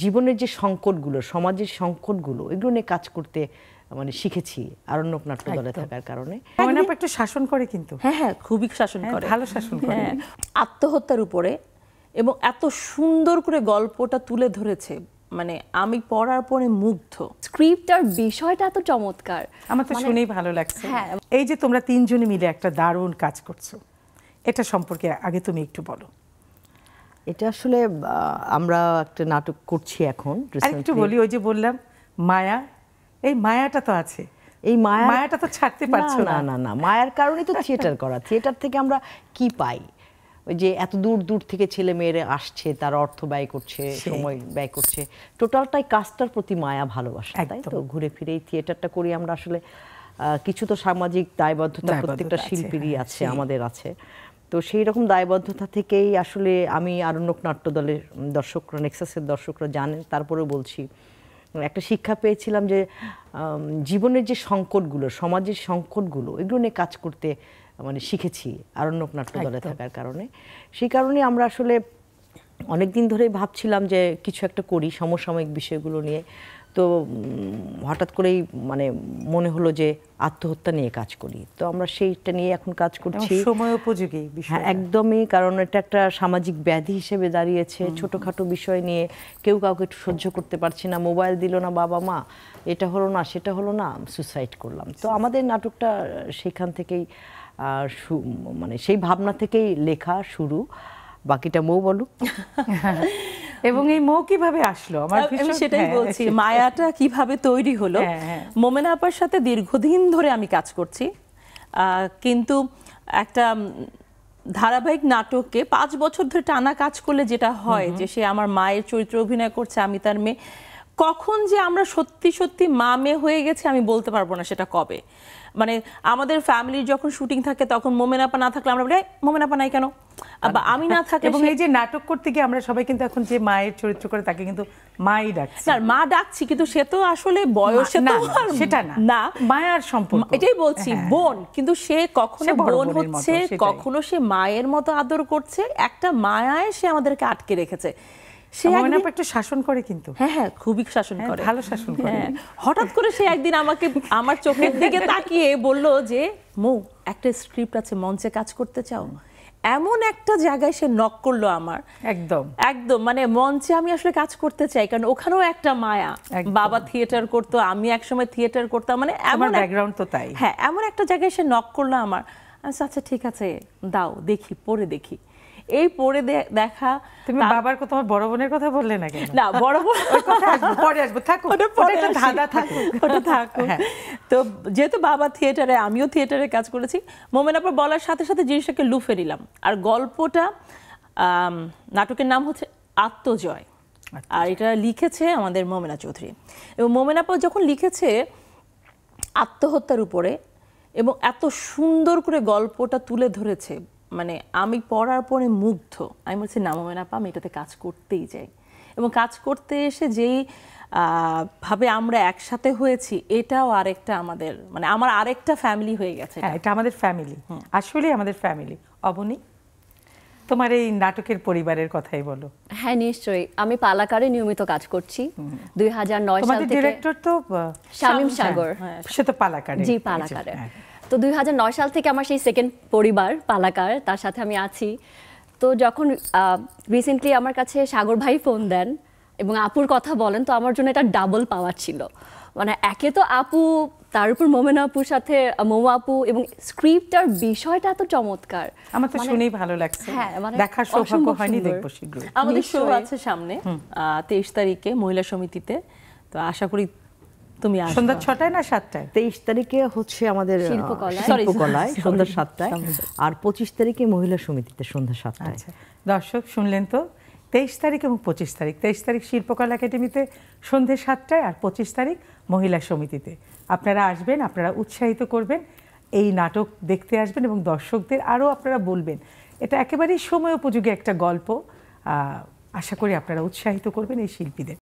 জীবনের যে সংকটগুলো, সমাজের সংকটগুলো, এগুলো নিয়ে কাজ করতে মানে শিখেছি আরণ্যক নাট্য দলে থাকার কারণে। ময়নাপা একটু শাসন করে কিন্তু। হ্যাঁ, খুবই শাসন করে, ভালো শাসন করে। আত্মহত্যার উপরে এবং এত সুন্দর করে গল্পটা তুলে ধরেছে, মানে আমি পড়ার পরে মুগ্ধ। স্ক্রিপ্টটার বিষয়টা এত চমৎকার, আমার তো শুনেই ভালো লাগছে। এই যে তোমরা তিনজনে মিলে একটা দারুণ কাজ করছো, এটা সম্পর্কে আগে তুমি একটু বলো। এটা আসলে আমরা একটা নাটক করছি এখন। একটু বলি, ওই যে বললাম মায়া, এই মায়াটা তো আছে, এই মায়াটা তো ছাড়তে পারছো না। না না, মায়ার কারণেই তো থিয়েটার করা। থিয়েটার থেকে আমরা কি পাই? ওই যে এত দূর দূর থেকে ছেলে মেয়েরা আসছে, তারা অর্থ ব্যয় করছে, সময় ব্যয় করছে, টোটালটাই কাজটার প্রতি মায়া, ভালোবাসা, তাই তো? ঘুরে ফিরে এই থিয়েটারটা করি আমরা। আসলে কিছু তো সামাজিক দায়বদ্ধতা প্রত্যেকটা শিল্পীরই আছে, আমাদের আছে। তো সেই রকম দায়বদ্ধতা থেকেই আসলে আমি আরণ্যক নাট্য দলের দর্শকরা, নেক্সাসের দর্শকরা জানেন, তারপরেও বলছি, একটা শিক্ষা পেয়েছিলাম যে জীবনের যে সংকটগুলো, সমাজের সংকটগুলো, এগুলো নিয়ে কাজ করতে মানে শিখেছি আরণ্যক নাট্য দলে থাকার কারণে। সেই কারণে আমরা আসলে অনেক দিন ধরেই ভাবছিলাম যে কিছু একটা করি সমসাময়িক বিষয়গুলো নিয়ে। তো হঠাৎ করেই মানে মনে হলো যে আত্মহত্যা নিয়ে কাজ করি। তো আমরা সেইটা নিয়ে এখন কাজ করছি। সময় উপযোগী বিষয়। হ্যাঁ, একদমই, কারণ এটা একটা সামাজিক ব্যাধি হিসেবে দাঁড়িয়েছে। ছোটোখাটো বিষয় নিয়ে কেউ কাউকে সহ্য করতে পারছি না, মোবাইল দিল না বাবা মা, এটা হলো না সেটা হলো না, সুসাইড করলাম। তো আমাদের নাটকটা সেখান থেকেই মানে সেই ভাবনা থেকেই লেখা শুরু। বাকিটা মৌ বলুক। এবং এই মৌ কিভাবে আসলো? আমি সেটাই বলছি, মায়াটা কিভাবে তৈরি হলো। মোমেনা আপার সাথে দীর্ঘদিন ধরে আমি কাজ করছি, কিন্তু একটা ধারাবাহিক নাটকে 5 বছর ধরে টানা কাজ করলে যেটা হয় যে সে আমার মায়ের চরিত্রে অভিনয় করছে, আমি তার মেয়ে। কখন যে আমরা সত্যি সত্যি মা মেয়ে হয়ে গেছে আমি বলতে পারবো না সেটা কবে। মানে আমাদের ফ্যামিলির যখন শুটিং থাকে তখন মোমেনা আপা না থাকলে আমরা বলি মোমেনা আপা নাই কেন, বা আমি না থাকলে। এবং এই যে নাটক করতে গিয়ে আমরা সবাই কিন্তু এখন যে মায়ের চরিত্র করে তাকে কিন্তু মাই ডাকছি। না, মা ডাকছি, কিন্তু সে তো আসলে বয়সে তো সেটা না, মায়ার সম্পর্ক, এটাই বলছি, বোন। কিন্তু সে কখনো বোন হচ্ছে, কখনো সে মায়ের মতো আদর করছে। একটা মায়ায় সে আমাদেরকে আটকে রেখেছে। সে একটু শাসন করে কিন্তু। হ্যাঁ, খুবই শাসন করে, ভালো শাসন করে। হঠাৎ করে সে একদিন আমাকে আমার চোখের দিকে তাকিয়ে বলল যে মৌ, একটা স্ক্রিপ্ট আছে, মঞ্চে কাজ করতে চাও? এমন একটা জায়গায় সে নক করলো আমার, একদম মানে মঞ্চে আমি আসলে কাজ করতে চাই, কারণ ওখানেও একটা মায়া। বাবা থিয়েটার করতো, আমি একসময় থিয়েটার করতাম, মানে এমন ব্যাকগ্রাউন্ড তো তাই। হ্যাঁ, এমন একটা জায়গায় সে নক করলো আমার। আচ্ছা ঠিক আছে, দাও দেখি, পড়ে দেখি। এই পড়ে দেখা। তুমি বাবার কথা, তোমার বড় বোনের কথা বললে না কেন? না, বড় বোন পরে আসবো, থাকো, ওটা ধাঁধা থাকো, ওটা থাকো। তো যেহেতু বাবা থিয়েটারে, আমিও থিয়েটারে কাজ করেছি, মোমেনা আপা বলার সাথে সাথে জিনিসটাকে লুফে নিলাম। আর গল্পটা, নাটকের নাম হচ্ছে আত্মজয়, আর এটা লিখেছে আমাদের মোমেনা চৌধুরী। এবং মোমেনা আপা যখন লিখেছে আত্মহত্যার উপরে এবং এত সুন্দর করে গল্পটা তুলে ধরেছে, মানে আমি পড়ার পরে মুগ্ধ। আমি বলছি না মোমেনা আপা, আমি এটাতে কাজ করতেই যাই। এবং কাজ করতে এসে যেই ভাবে আমরা একসাথে হয়েছি, এটাও আরেকটা আমাদের, মানে আমার আরেকটা ফ্যামিলি হয়ে গেছে। এটা আমাদের ফ্যামিলি, আসলে আমাদের ফ্যামিলি। অবনী, তোমার এই নাটকের পরিবারের কথাই বলো। হ্যাঁ নিশ্চয়ই, আমি পালাকারে নিয়মিত কাজ করছি 2009 সাল থেকে। ডিরেক্টর তো শামীম সাগর, সে তো পালাকারে। জি, পালাকারে। তো 2009 সাল থেকে আমার সেই সেকেন্ড পরিবার পালাকার, তার সাথে আমি আছি। তো যখন রিসেন্টলি আমার কাছে সাগর ভাই ফোন দেন এবং আপুর কথা বলেন, তো আমার জন্য এটা ডাবল পাওয়ার ছিল। মানে একে তো আপু, তার উপর মোমেনা আপুর সাথে মৌ আপু, এবং স্ক্রিপ্টটার বিষয়টা এত চমৎকার। আমার তো শুনেই ভালো লাগছে। হ্যাঁ, মানে দেখার সৌভাগ্য হয়নি, দেখবো শীঘ্রই। আমাদের শো আছে সামনে 23 তারিখে মহিলা সমিতিতে। তো আশা করি তুমি আসবে। সন্ধ্যা 6টায় না 7টায়? 23 তারিখে হচ্ছে আমাদের শিল্পকলায় সন্ধ্যা 7টায়, আর 25 তারিখে মহিলা সমিতিতে সন্ধ্যা 7টায়। দর্শক শুনলেন তো, 23 তারিখ এবং 25 তারিখ। 23 তারিখ শিল্পকলা একাডেমিতে সন্ধ্যে 7টায়, আর 25 তারিখ মহিলা সমিতিতে। আপনারা আসবেন, আপনারা উৎসাহিত করবেন, এই নাটক দেখতে আসবেন এবং দর্শকদের আরও আপনারা বলবেন এটা একেবারেই সময় উপযোগী একটা গল্প। আশা করি আপনারা উৎসাহিত করবেন এই শিল্পীদের।